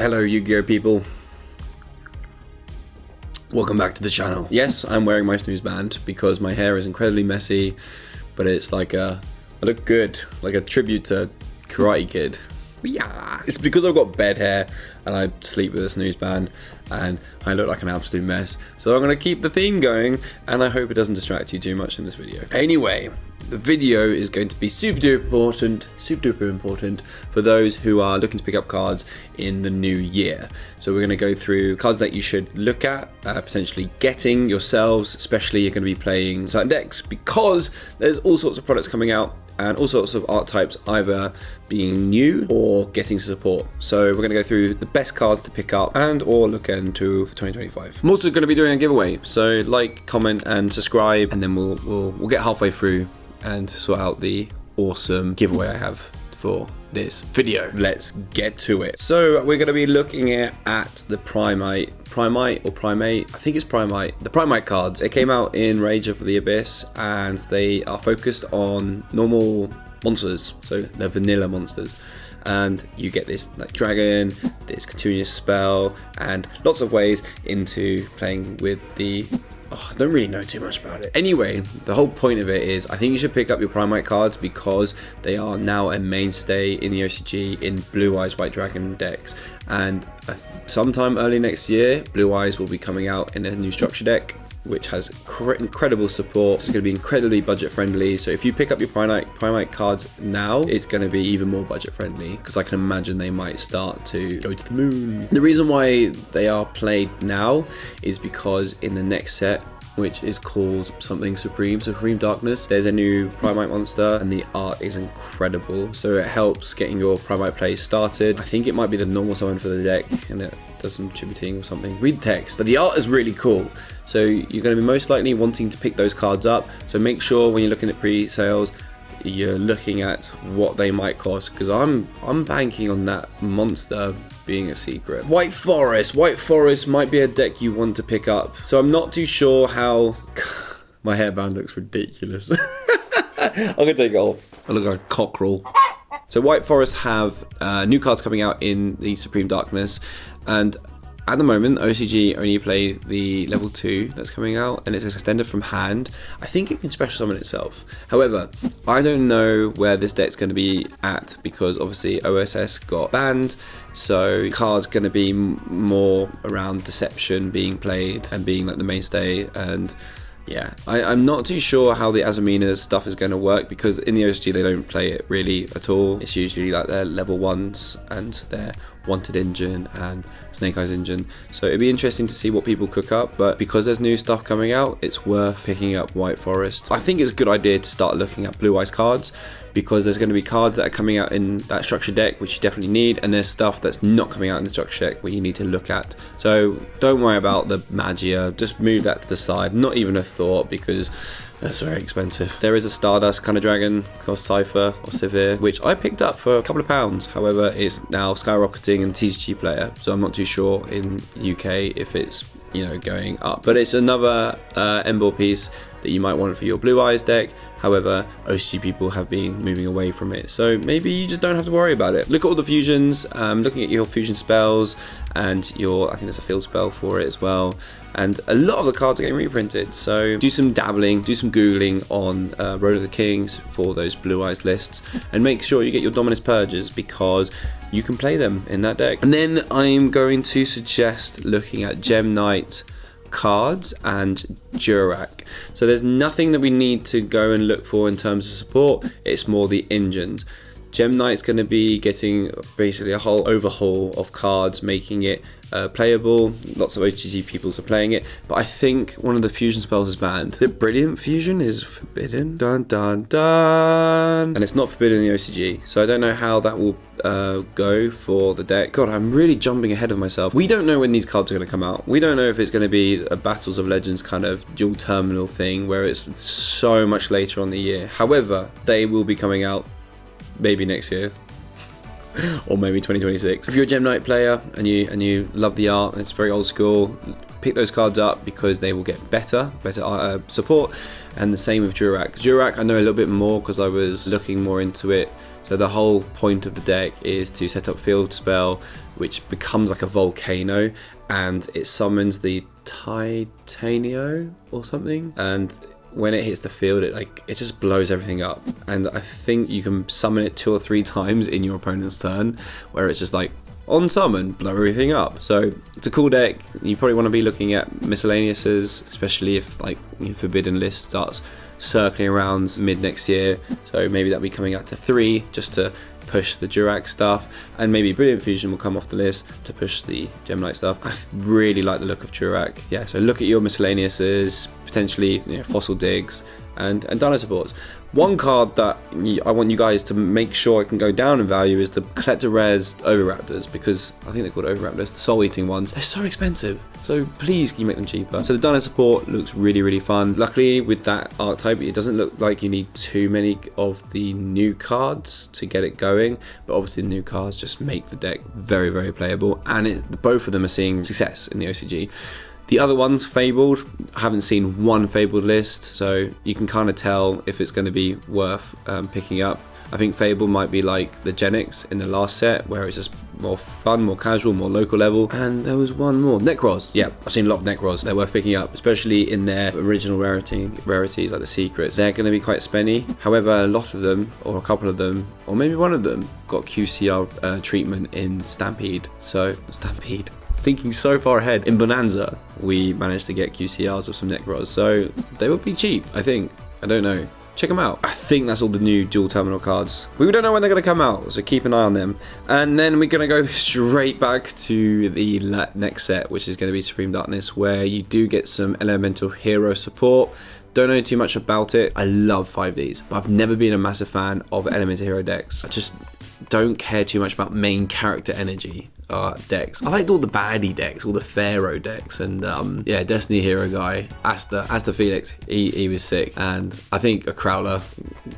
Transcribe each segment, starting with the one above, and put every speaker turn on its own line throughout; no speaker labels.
Hello Yu-Gi-Oh people. Welcome back to the channel. Yes, I'm wearing my snooze band because my hair is incredibly messy, but it's like I look good, like a tribute to Karate Kid. Yeah. It's because I've got bed hair and I sleep with a snooze band and I look like an absolute mess. So I'm going to keep the theme going and I hope it doesn't distract you too much in this video. Anyway, the video is going to be super duper important for those who are looking to pick up cards in the new year. So we're going to go through cards that you should look at, potentially getting yourselves, especially you're going to be playing certain decks because there's all sorts of products coming out and all sorts of archetypes either being new or getting support. So we're going to go through the best cards to pick up and or look into for 2025. I'm also going to be doing a giveaway, so like, comment and subscribe, and then we'll get halfway through and sort out the awesome giveaway I have for this video. Let's get to it. So we're going to be looking at the Primite, I think it's Primite, the Primite cards. It came out in Rage of the Abyss and they are focused on normal monsters, so they're vanilla monsters, and you get this like dragon, this continuous spell, and lots of ways into playing with the I don't really know too much about it. Anyway, the whole point of it is I think you should pick up your Primite cards because they are now a mainstay in the OCG in Blue Eyes White Dragon decks, and sometime early next year Blue Eyes will be coming out in a new structure deck which has incredible support. It's going to be incredibly budget friendly, so if you pick up your Primite cards now, it's going to be even more budget friendly because I can imagine they might start to go to the moon. The reason why they are played now is because in the next set, which is called something Supreme Darkness, there's a new Primite monster and the art is incredible, so it helps getting your Primite plays started. I think it might be the normal summon for the deck and it does some tributing or something. Read the text, but the art is really cool, so you're going to be most likely wanting to pick those cards up, so make sure when you're looking at pre-sales you're looking at what they might cost, because I'm banking on that monster being a secret. White Forest might be a deck you want to pick up, so I'm not too sure how my hairband looks ridiculous. I'm gonna take it off. I look like a cockerel. So White Forest have new cards coming out in the Supreme Darkness, and at the moment, OCG only play the level 2 that's coming out, and it's extended from hand. I think it can special summon itself. However, I don't know where this deck's going to be at because obviously OSS got banned, so cards going to be more around Deception being played and being like the mainstay. And yeah, I'm not too sure how the Azamina stuff is going to work because in the OCG they don't play it really at all. It's usually like their level 1s and their Wanted engine and Snake Eyes engine, so it'd be interesting to see what people cook up, but because there's new stuff coming out, it's worth picking up White Forest. I think it's a good idea to start looking at Blue Eyes cards because there's going to be cards that are coming out in that structure deck which you definitely need, and there's stuff that's not coming out in the structure deck where you need to look at. So don't worry about the Magia, just move that to the side, not even a thought, because that's very expensive. There is a Stardust kind of dragon called Cypher or Severe, which I picked up for a couple of pounds. However, it's now skyrocketing in TCG player, so I'm not too sure in UK if it's, you know, going up. But it's another Embor piece that you might want for your Blue Eyes deck. However, OCG people have been moving away from it, so maybe you just don't have to worry about it. Look at all the fusions, looking at your fusion spells and your, I think there's a field spell for it as well, and a lot of the cards are getting reprinted, so do some dabbling, do some googling on Road of the Kings for those Blue Eyes lists, and make sure you get your Dominus Purges because you can play them in that deck. And then I'm going to suggest looking at Gem Knight cards and Durak. So there's nothing that we need to go and look for in terms of support, it's more the engines. Gem Knight's going to be getting basically a whole overhaul of cards, making it playable. Lots of OTG people are playing it, but I think one of the fusion spells is banned. The Brilliant Fusion is forbidden. Dun dun dun. And it's not forbidden in the OCG, so I don't know how that will go for the deck. God, I'm really jumping ahead of myself. We don't know when these cards are going to come out. We don't know if it's going to be a Battles of Legends kind of dual terminal thing where it's so much later on the year. However, they will be coming out maybe next year or maybe 2026. If you're a Gem Knight player and you love the art and it's very old school, pick those cards up because they will get better support. And the same with Durak. Durak I know a little bit more because I was looking more into it So the whole point of the deck is to set up field spell, which becomes like a volcano, and it summons the Titanio or something, and when it hits the field, it just blows everything up. And I think you can summon it 2 or 3 times in your opponent's turn, where it's just like on summon, blow everything up. So it's a cool deck. You probably want to be looking at Miscellaneous, especially if like Forbidden List starts circling around mid next year. So maybe that'll be coming out to 3 just to push the Durac stuff, and maybe Brilliant Fusion will come off the list to push the Gemlight stuff. I really like the look of Durac. Yeah, so look at your Miscellaneouses, potentially Fossil Digs, and Dino Supports. One card that I want you guys to make sure it can go down in value is the Collector Rares Oviraptors, because I think they're called Oviraptors, the Soul Eating ones. They're so expensive, so please can you make them cheaper? So the Dino Support looks really, really fun. Luckily with that archetype, it doesn't look like you need too many of the new cards to get it going, but obviously the new cards just make the deck very, very playable, and both of them are seeing success in the OCG. The other ones, Fabled, I haven't seen one Fabled list, so you can kind of tell if it's going to be worth picking up. I think Fabled might be like the Genix in the last set, where it's just more fun, more casual, more local level. And there was one more, Necros. Yeah, I've seen a lot of Necros. They're worth picking up, especially in their original rarities like the secrets. They're going to be quite spenny. However, a lot of them, or a couple of them, or maybe one of them, got QCR treatment in Stampede. So, Stampede. Thinking so far ahead, in Bonanza we managed to get QCRs of some Necros, so they would be cheap, I think. I don't know, check them out. I think that's all the new dual terminal cards. We don't know when they're going to come out, so keep an eye on them. And then we're going to go straight back to the next set, which is going to be Supreme Darkness, where you do get some elemental hero support. Don't know too much about it. I love 5Ds, but I've never been a massive fan of elemental hero decks. I just don't care too much about main character energy decks. I liked all the baddie decks, all the Pharaoh decks, and yeah, Destiny Hero guy, Asta Felix, he was sick, and I think a Crowler,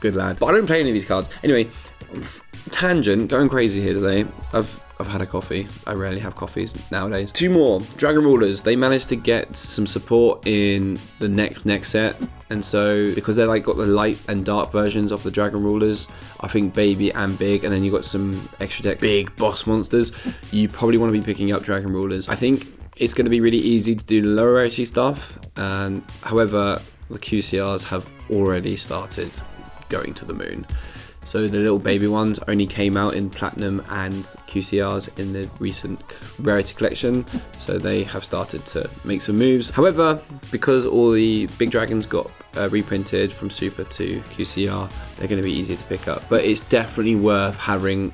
good lad. But I don't play any of these cards. Anyway, tangent, going crazy here today. I've had a coffee. I rarely have coffees nowadays. 2 more. Dragon Rulers. They managed to get some support in the next set. And so, because they're like got the light and dark versions of the Dragon Rulers, I think baby and big, and then you got some extra deck big boss monsters, you probably want to be picking up Dragon Rulers. I think it's going to be really easy to do the lower rarity stuff. And however, the QCRs have already started going to the moon. So the little baby ones only came out in Platinum and QCRs in the recent Rarity Collection, so they have started to make some moves. However, because all the big dragons got reprinted from Super to QCR, they're going to be easy to pick up. But it's definitely worth having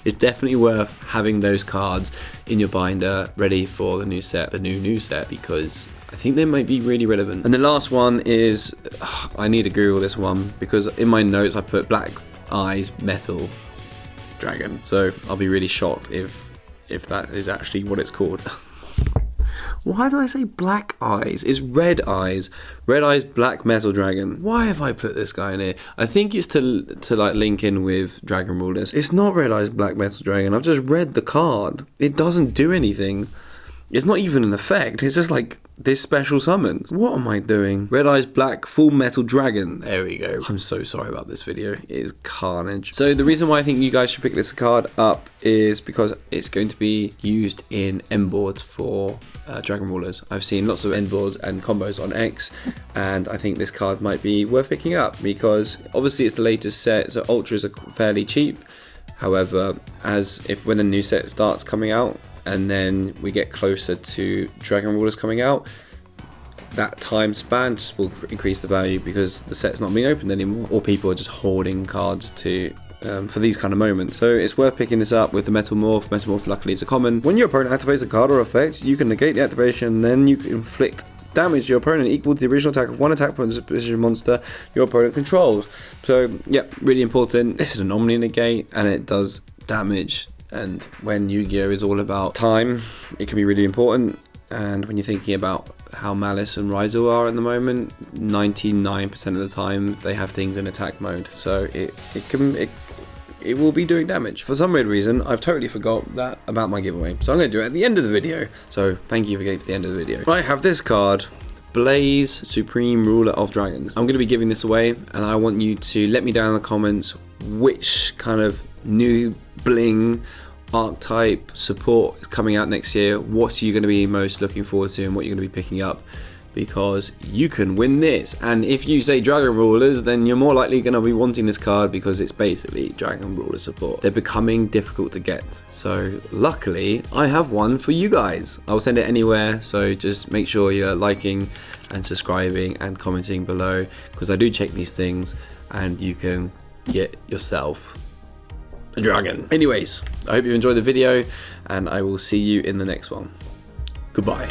it's definitely worth having those cards in your binder ready for the new set, because I think they might be really relevant. And the last one is, I need to Google this one, because in my notes I put Black Eyes Metal Dragon. So I'll be really shocked if that is actually what it's called. Why do I say Black Eyes? It's Red Eyes. Red Eyes Black Metal Dragon. Why have I put this guy in here? I think it's to like link in with Dragon Rulers. It's not Red Eyes Black Metal Dragon. I've just read the card. It doesn't do anything. It's not even an effect. It's just like this special summons. What am I doing? Red Eyes Black Full Metal Dragon. There we go. I'm so sorry about this video. It is Carnage. So the reason why I think you guys should pick this card up is because it's going to be used in end boards for Dragon Rulers. I've seen lots of end boards and combos on X, and I think this card might be worth picking up because obviously it's the latest set, so Ultras are fairly cheap. However, when the new set starts coming out, and then we get closer to Dragon Rulers coming out, that time span just will increase the value because the set's not being opened anymore, or people are just hoarding cards for these kind of moments. So it's worth picking this up with the Metamorph. Metamorph luckily is a common. When your opponent activates a card or effect, you can negate the activation, then you can inflict damage to your opponent equal to the original attack of one attack position monster your opponent controls. So yeah, really important. This is an Omni negate and it does damage. And when Yu-Gi-Oh is all about time, it can be really important. And when you're thinking about how Malice and Rizal are at the moment, 99% of the time they have things in attack mode, so it will be doing damage. For some weird reason, I've totally forgot that about my giveaway, so I'm going to do it at the end of the video. So thank you for getting to the end of the video. I have this card, Blaze Supreme Ruler of Dragons. I'm going to be giving this away, and I want you to let me down in the comments which kind of new bling archetype support is coming out next year, what are you going to be most looking forward to and what you're going to be picking up, because you can win this. And if you say Dragon Rulers, then you're more likely going to be wanting this card because it's basically Dragon Ruler support. They're becoming difficult to get, so luckily I have one for you guys. I'll send it anywhere, so just make sure you're liking and subscribing and commenting below, because I do check these things and you can get yourself a dragon. Anyways, I hope you enjoyed the video and I will see you in the next one. Goodbye.